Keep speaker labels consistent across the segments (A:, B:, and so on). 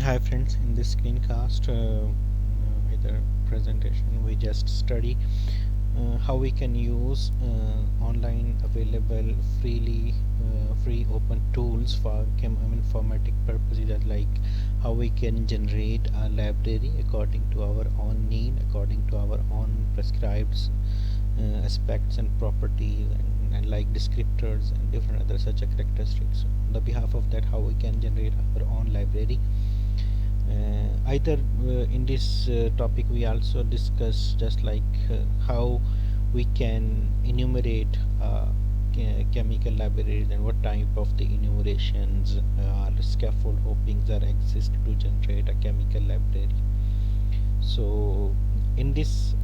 A: Hi friends, in this screencast either presentation we just study how we can use online available free open tools for cheminformatic purposes, as like how we can generate a library according to our own need, according to our own prescribed aspects and properties, and like descriptors and different other such characteristics. On the behalf of that, how we can generate our own library. Either in this topic we also discuss just like how we can enumerate chemical libraries and what type of the enumerations or scaffold hoppings are exist to generate a chemical library. So in this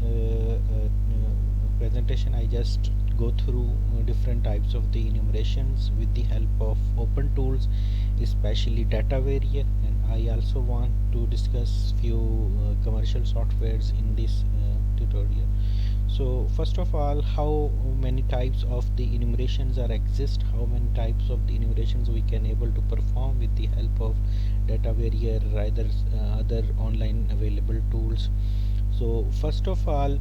A: presentation I just go through different types of the enumerations with the help of open tools, especially data varier, and I also want to discuss few commercial softwares in this tutorial. So first of all, how many types of the enumerations are exist, how many types of the enumerations we can able to perform with the help of data varier or either other online available tools. So first of all,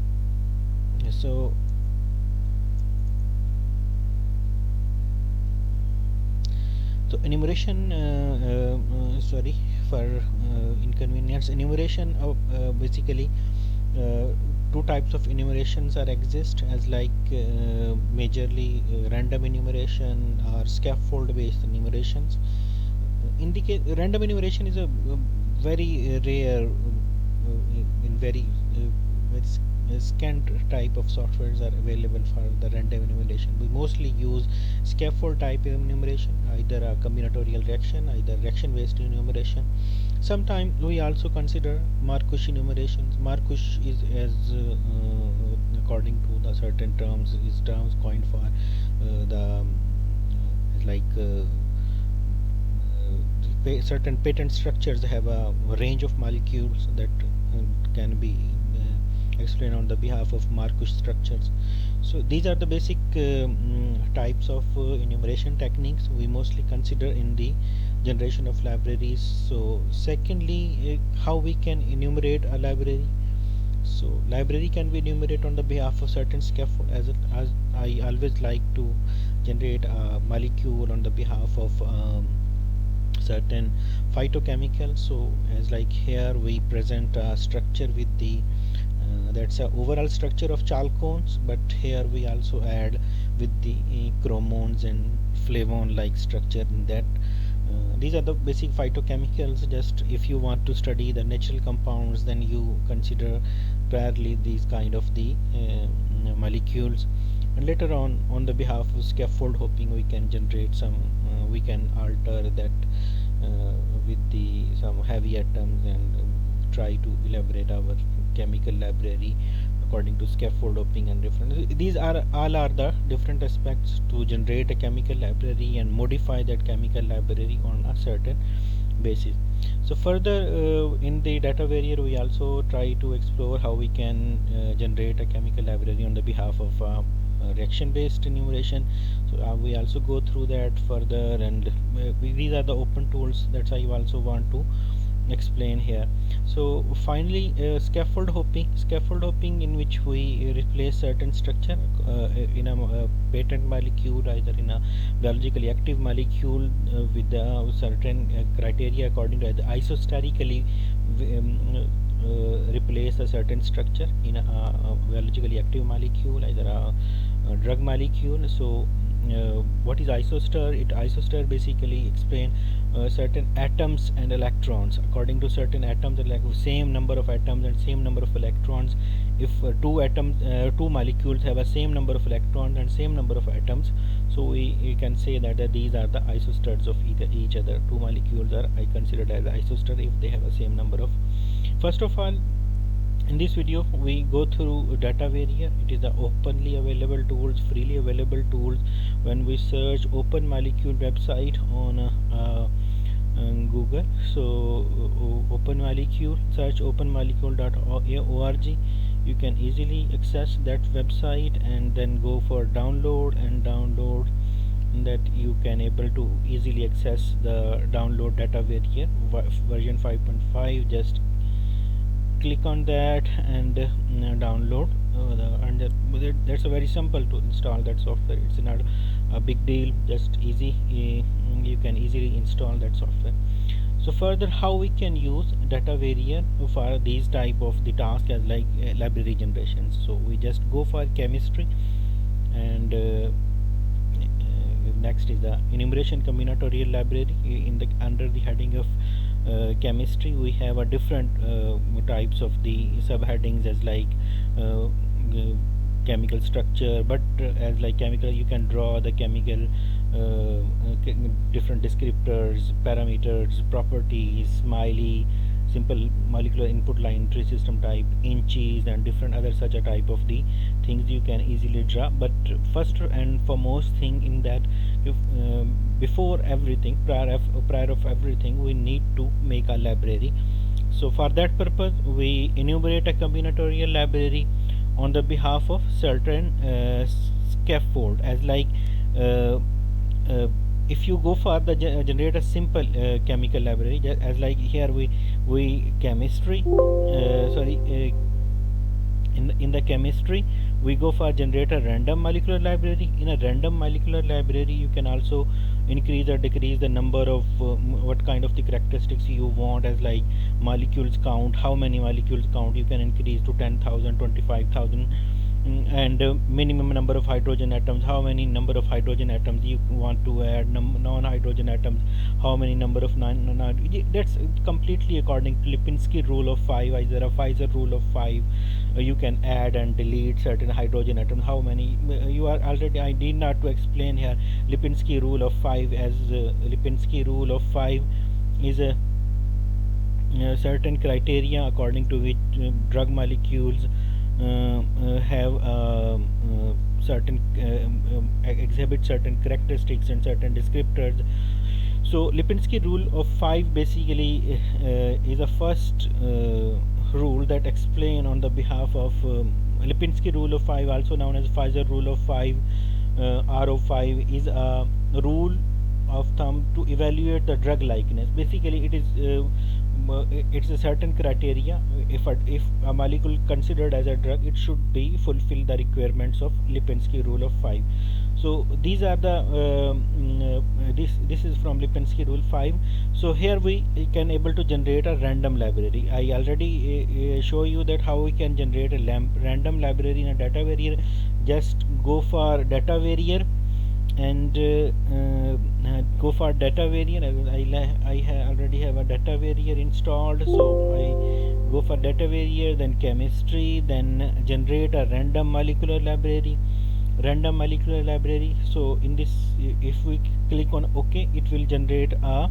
A: so enumeration sorry for inconvenience, enumeration of basically uh, two types of enumerations are exist, as like majorly random enumeration or scaffold based enumerations. Indicate random enumeration is a very rare in very scant type of softwares are available for the random enumeration. We mostly use scaffold type enumeration, either a combinatorial reaction, either reaction based enumeration. Sometimes we also consider Markush enumerations. Markush is, as according to the certain terms, is terms coined for the like certain patent structures have a range of molecules that can be explained on the behalf of Markush structures. So these are the basic types of enumeration techniques we mostly consider in the generation of libraries. So secondly, how we can enumerate a library. So library can be enumerated on the behalf of certain scaffold, as I always like to generate a molecule on the behalf of certain phytochemicals. So as like here we present a structure with the that's a overall structure of chalcones, but here we also add with the chromones and flavone like structure in that. These are the basic phytochemicals. Just if you want to study the natural compounds, then you consider priorly these kind of the molecules, and later on the behalf of scaffold hopping, we can generate some we can alter that with the some heavy atoms and try to elaborate our chemical library according to scaffold hopping and different. These are all are the different aspects to generate a chemical library and modify that chemical library on a certain basis. So further in the data varier we also try to explore how we can generate a chemical library on the behalf of reaction based enumeration. So we also go through that further, and these are the open tools that I also want to explain here. So finally, scaffold hopping in which we replace certain structure in a patent molecule, either in a biologically active molecule with certain criteria according to either isosterically replace a certain structure in a biologically active molecule, either a drug molecule. So what is isoster? Isoster basically explain certain atoms and electrons. According to certain atoms, like same number of atoms and same number of electrons. If two molecules have a same number of electrons and same number of atoms, so we can say that these are the isosters of each other. Two molecules are considered as isoster if they have a same number of. First of all, in this video we go through data varier. It is the openly available tools, freely available tools. When we search open molecule website on Google, so open molecule, search openmolecule.org, you can easily access that website and then go for download and download that you can able to easily access the download data variable version 5.5. Just click on that and download that's a very simple to install that software. It's not a big deal, just easy. You can easily install that software. So further, how we can use data variable for these type of the task as like library generations. So we just go for chemistry, and next is the enumeration combinatorial library. In the under the heading of chemistry, we have a different types of the subheadings as like chemical structure, but as like chemical you can draw the chemical different descriptors, parameters, properties, smiley, simple molecular input line entry system type, inches, and different other such a type of the things you can easily draw. But first and foremost thing in that, if before everything, prior of everything, we need to make a library. So for that purpose, we enumerate a combinatorial library on the behalf of certain scaffold as like uh, uh, if you go for the generate a simple chemical library, as like here we chemistry sorry in the chemistry, we go for generate a random molecular library. In a random molecular library, you can also increase or decrease the number of what kind of the characteristics you want, as like molecules count, how many molecules count you can increase to 10,000, 25,000. And minimum number of hydrogen atoms, how many number of hydrogen atoms you want to add, non-hydrogen atoms, how many number of that's completely according to Lipinski rule of 5. Either a Pfizer rule of 5, you can add and delete certain hydrogen atoms, how many you are already, I need not to explain here Lipinski rule of 5. As Lipinski rule of 5 is a certain criteria according to which drug molecules have certain exhibit certain characteristics and certain descriptors. So Lipinski rule of 5 basically is a first rule that explain on the behalf of Lipinski rule of 5, also known as Pfizer rule of 5. RO5 is a rule of thumb to evaluate the drug likeness. Basically, it is it's a certain criteria. If a molecule considered as a drug, it should be fulfill the requirements of Lipinski rule of 5. So these are the this is from Lipinski rule 5. So here we can able to generate a random library. I already show you that how we can generate a random library in a data variable. Just go for data variable and go for data variable. I already have a data variable installed, so I go for data variable, then chemistry, then generate a random molecular library. So in this, if we click on OK, it will generate a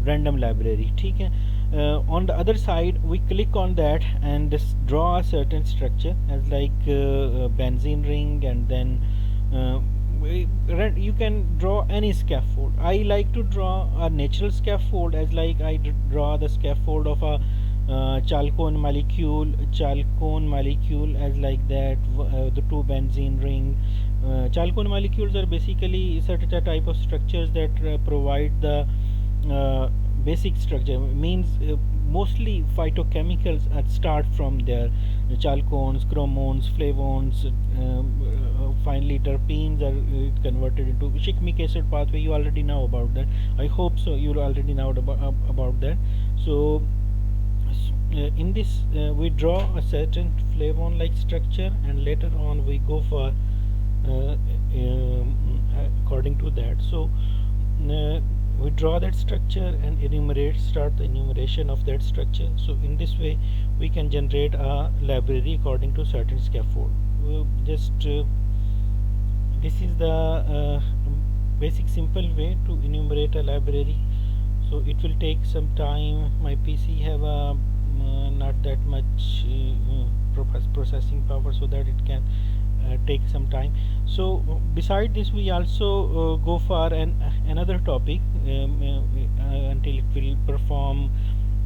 A: random library. Okay. On the other side, we click on that and draw a certain structure as like benzene ring, and then you can draw any scaffold. I like to draw a natural scaffold, as like I draw the scaffold of a chalcone molecule as like that, the two benzene ring. Chalcone molecules are basically certain type of structures that provide the basic structure, means mostly phytochemicals start from there. Chalcones, chromones, flavones, finally terpenes are converted into shikmic acid pathway. You already know about that. I hope so you already know about that. So in this we draw a certain flavone like structure, and later on we go for according to that. So we draw that structure and start the enumeration of that structure. So in this way we can generate a library according to certain scaffold. Just this is the basic simple way to enumerate a library. So it will take some time. My PC have a not that much processing power, so that it can take some time. So beside this, we also go for another topic until it will perform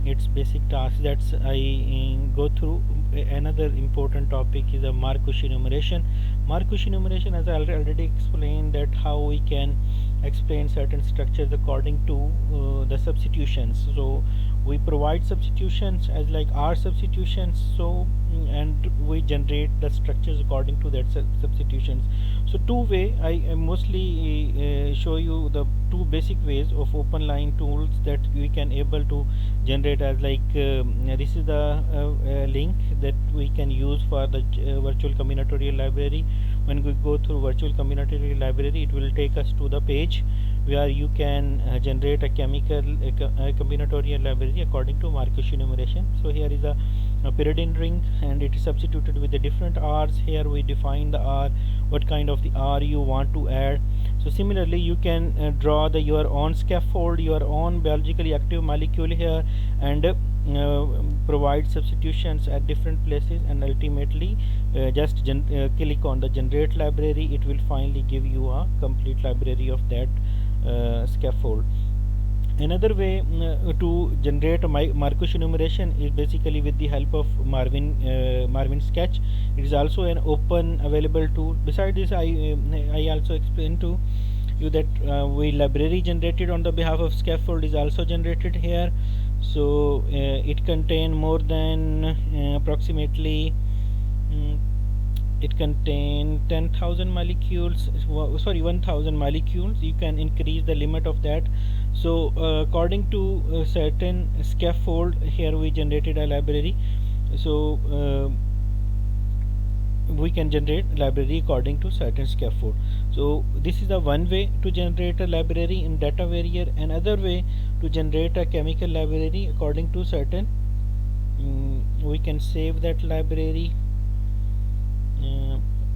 A: its basic tasks. That's I go through. Another important topic is a Markush enumeration. Markush enumeration, as I already explained, that how we can explain certain structures according to the substitutions. So we provide substitutions as like R substitutions, so and we generate the structures according to that substitutions. So two way I mostly show you the two basic ways of open line tools that we can able to generate as like this is the link that we can use for the virtual combinatorial library. When we go through virtual combinatorial library, it will take us to the page where you can generate a chemical combinatorial library according to Markush enumeration. So here is a pyridine ring, and it is substituted with the different R's. Here we define the R, what kind of the R you want to add. So similarly, you can draw your own scaffold, your own biologically active molecule here, and provide substitutions at different places, and ultimately just click on the generate library. It will finally give you a complete library of that scaffold. Another way to generate a Markush enumeration is basically with the help of Marvin Sketch. It is also an open available tool. Besides this, I also explained to you that we library generated on the behalf of scaffold is also generated here. So it contain more than approximately it contains 10,000 molecules, sorry, 1,000 molecules. You can increase the limit of that. So according to certain scaffold, here we generated a library. So we can generate library according to certain scaffold. So this is the one way to generate a library in data warrior. Another way to generate a chemical library according to certain we can save that library.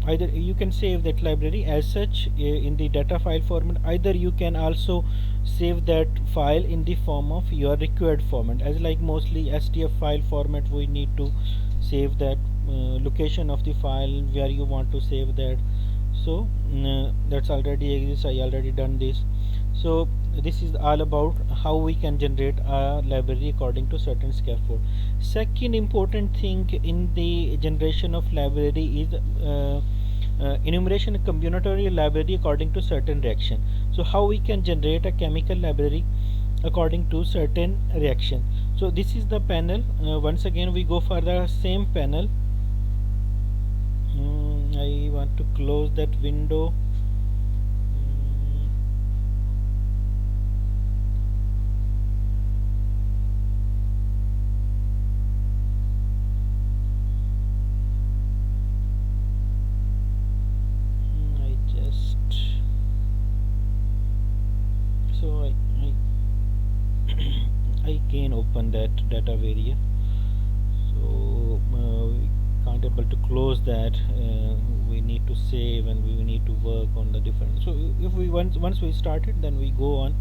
A: Either you can save that library as such in the data file format, either you can also save that file in the form of your required format, as like mostly STF file format. We need to save that location of the file where you want to save that. So that's already exists. I already done this. So this is all about how we can generate a library according to certain scaffold. Second important thing in the generation of library is enumeration combinatorial library according to certain reaction. So how we can generate a chemical library according to certain reaction. So this is the panel. Once again we go for the same panel. I want to close that window. I can open that data variable. So we can't able to close that. We need to save and we need to work on the different. So if we once we started, then we go on.